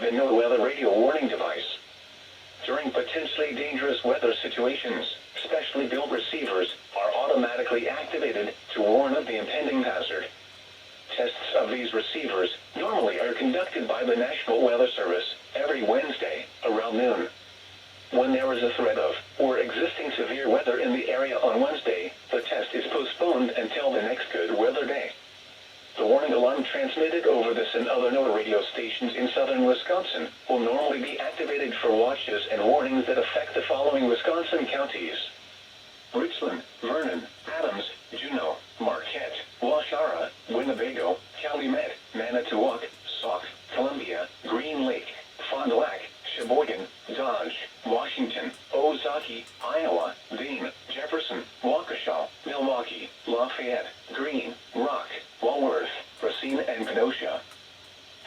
the NOAA weather radio warning device. During potentially dangerous weather situations, specially built receivers are automatically activated to warn of the impending hazard. Tests of these receivers normally are conducted by the National Weather Service every Wednesday around noon. When there is a threat of or existing severe weather in the area on Wednesday, the test is postponed until the next good weather day. The warning alarm transmitted over this and other NOAA radio stations in southern Wisconsin will normally be activated for watches and warnings that affect the following Wisconsin counties: Richland, Vernon, Adams, Juneau, Marquette, Waushara, Winnebago, Calumet, Manitowoc, Sauk, Columbia, Green Lake, Fond du Lac, Sheboygan, Dodge, Washington, Ozaukee, Iowa, Dane, Jefferson, Waukesha, Milwaukee, Lafayette, Greene, Rock, Walworth, Racine, and Kenosha.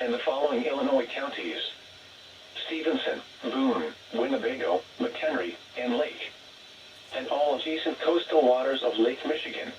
And the following Illinois counties: Stevenson, Boone, Winnebago, McHenry, and Lake. And all adjacent coastal waters of Lake Michigan.